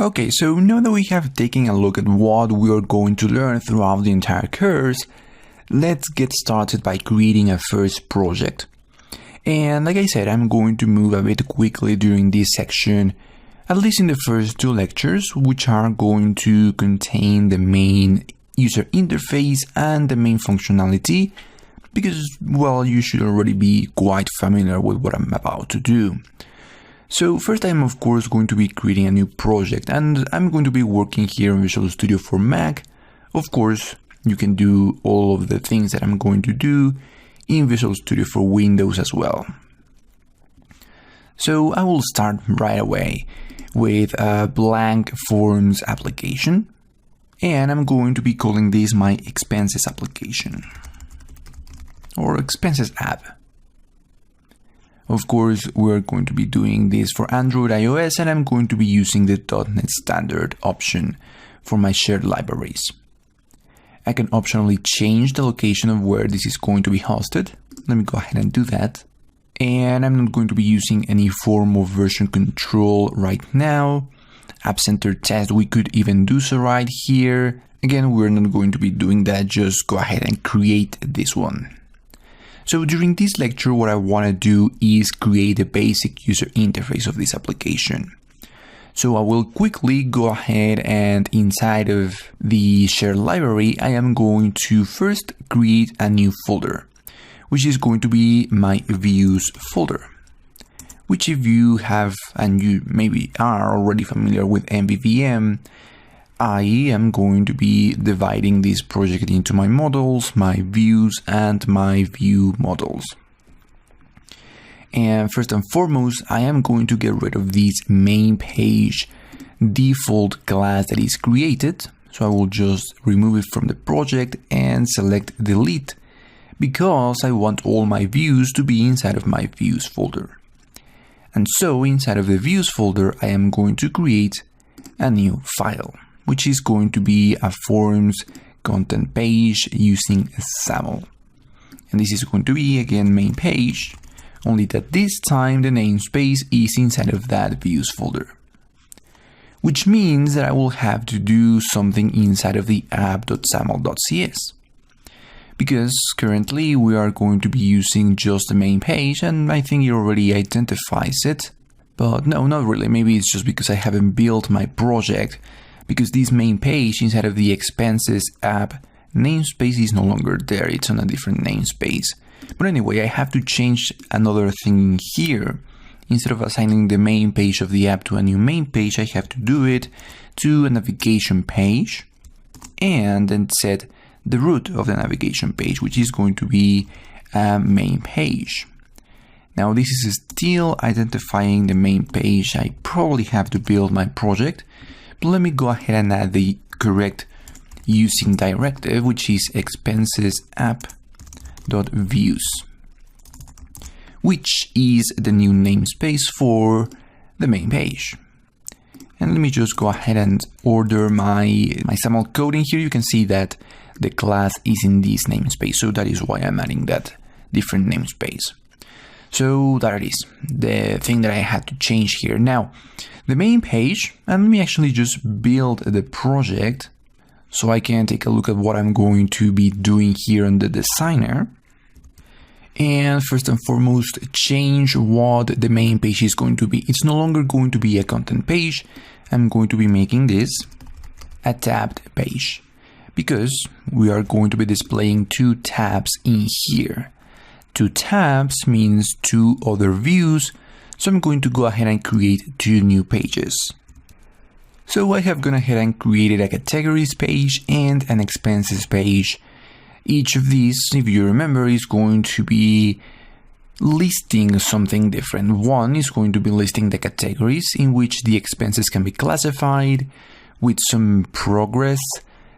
Okay, so now that we have taken a look at what we are going to learn throughout the entire course, let's get started by creating a first project. And like I said, I'm going to move a bit quickly during this section, at least in the first two lectures, which are going to contain the main user interface and the main functionality, because, well, you should already be quite familiar with what I'm about to do. So first I'm of course going to be creating a new project, and I'm going to be working here in Visual Studio for Mac. Of course, you can do all of the things that I'm going to do in Visual Studio for Windows as well. So I will start right away with a blank forms application, and I'm going to be calling this my expenses application or expenses app. Of course, we're going to be doing this for Android, iOS, and I'm going to be using the .NET Standard option for my shared libraries. I can optionally change the location of where this is going to be hosted. Let me go ahead and do that. And I'm not going to be using any form of version control right now. App Center test, we could even do so right here. Again, we're not going to be doing that, just go ahead and create this one. So during this lecture, what I want to do is create a basic user interface of this application. So I will quickly go ahead and inside of the shared library, I am going to first create a new folder, which is going to be my views folder, which if you have, and you maybe are already familiar with MVVM, I am going to be dividing this project into my models, my views, and my view models. And first and foremost, I am going to get rid of this main page default class that is created. So I will just remove it from the project and select delete, because I want all my views to be inside of my views folder. And so inside of the views folder, I am going to create a new file, which is going to be a forms content page using SAML. And this is going to be, again, main page, only that this time the namespace is inside of that views folder. Which means that I will have to do something inside of the app.saml.cs. Because currently we are going to be using just the main page, and I think it already identifies it. But no, not really. Maybe it's just because I haven't built my project, because this main page inside of the expenses app namespace is no longer there, it's on a different namespace. But anyway, I have to change another thing here. Instead of assigning the main page of the app to a new main page, I have to do it to a navigation page and then set the root of the navigation page, which is going to be a main page. Now this is still identifying the main page. I probably have to build my project. But let me go ahead and add the correct using directive, which is expenses app.views, which is the new namespace for the main page. And let me just go ahead and order my SAML code in here. You can see that the class is in this namespace, so that is why I'm adding that different namespace. So that it is, the thing that I had to change here. Now, the main page, and let me actually just build the project so I can take a look at what I'm going to be doing here on the designer. And first and foremost, change what the main page is going to be. It's no longer going to be a content page. I'm going to be making this a tabbed page, because we are going to be displaying two tabs in here. Two tabs means two other views, so I'm going to go ahead and create two new pages. So I have gone ahead and created a categories page and an expenses page. Each of these, if you remember, is going to be listing something different. One is going to be listing the categories in which the expenses can be classified, with some progress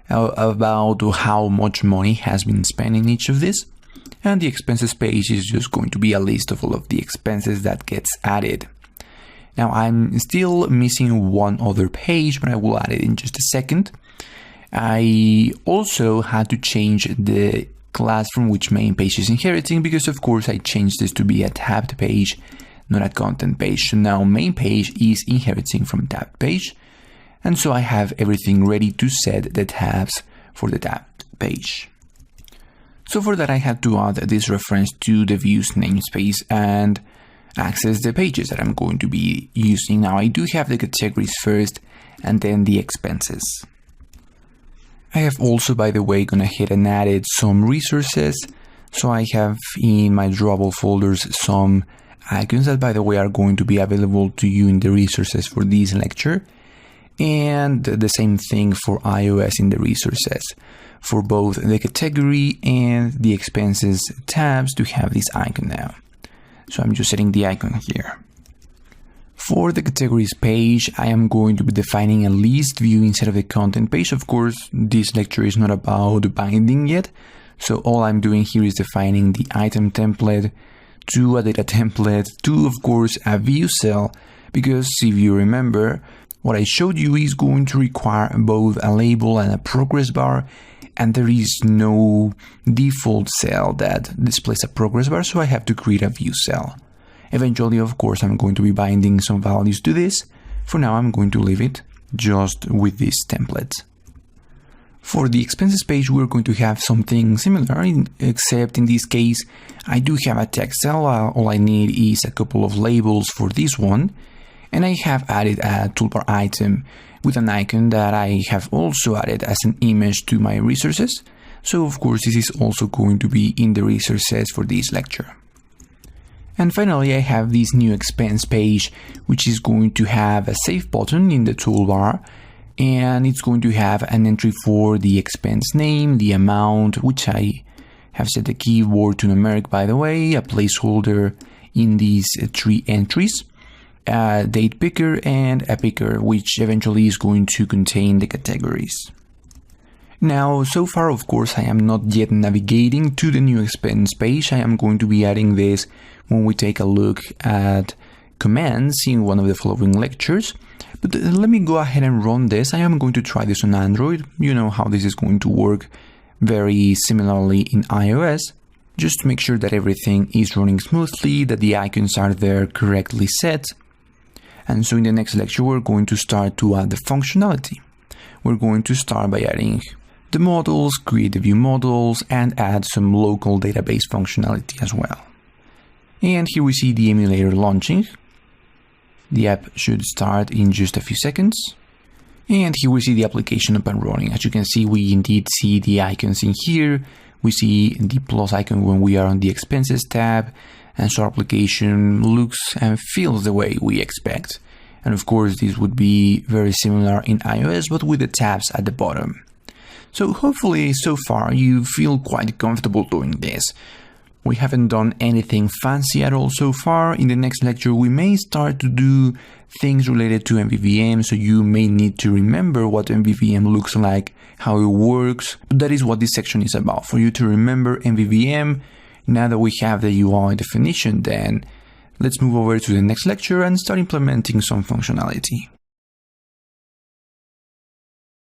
about how much money has been spent in each of these. And the expenses page is just going to be a list of all of the expenses that gets added. Now I'm still missing one other page, but I will add it in just a second. I also had to change the class from which main page is inheriting, because of course I changed this to be a tabbed page, not a content page. So now main page is inheriting from tabbed page. And so I have everything ready to set the tabs for the tab page. So for that I had to add this reference to the views namespace and access the pages that I'm going to be using. Now I do have the categories first and then the expenses. I have also, by the way, gone ahead and added some resources. So I have in my drawable folders some icons that, by the way, are going to be available to you in the resources for this lecture. And the same thing for iOS in the resources for both the category and the expenses tabs to have this icon now. So I'm just setting the icon here. For the categories page, I am going to be defining a list view instead of the content page. Of course, this lecture is not about binding yet. So all I'm doing here is defining the item template to a data template to, of course, a view cell. Because if you remember, what I showed you is going to require both a label and a progress bar. And there is no default cell that displays a progress bar, so I have to create a view cell. Eventually, of course, I'm going to be binding some values to this. For now, I'm going to leave it just with this template. For the expenses page, we're going to have something similar, except in this case, I do have a text cell. All I need is a couple of labels for this one. And I have added a toolbar item with an icon that I have also added as an image to my resources. So of course this is also going to be in the resources for this lecture. And finally I have this new expense page, which is going to have a save button in the toolbar, and it's going to have an entry for the expense name, the amount, which I have set the keyword to numeric, by the way, a placeholder in these 3 entries. A date picker and a picker, which eventually is going to contain the categories. Now, so far, of course, I am not yet navigating to the new expense page. I am going to be adding this when we take a look at commands in one of the following lectures. But let me go ahead and run this. I am going to try this on Android. You know how this is going to work very similarly in iOS. Just to make sure that everything is running smoothly, that the icons are there correctly set. And so in the next lecture, we're going to start to add the functionality. We're going to start by adding the models, create the view models, and add some local database functionality as well. And here we see the emulator launching. The app should start in just a few seconds. And here we see the application up and running. As you can see, we indeed see the icons in here. We see the plus icon when we are on the expenses tab. And so our application looks and feels the way we expect. And of course, this would be very similar in iOS, but with the tabs at the bottom. So hopefully, so far, you feel quite comfortable doing this. We haven't done anything fancy at all so far. In the next lecture, we may start to do things related to MVVM, so you may need to remember what MVVM looks like, how it works. But that is what this section is about, for you to remember MVVM. Now that we have the UI definition, then let's move over to the next lecture and start implementing some functionality.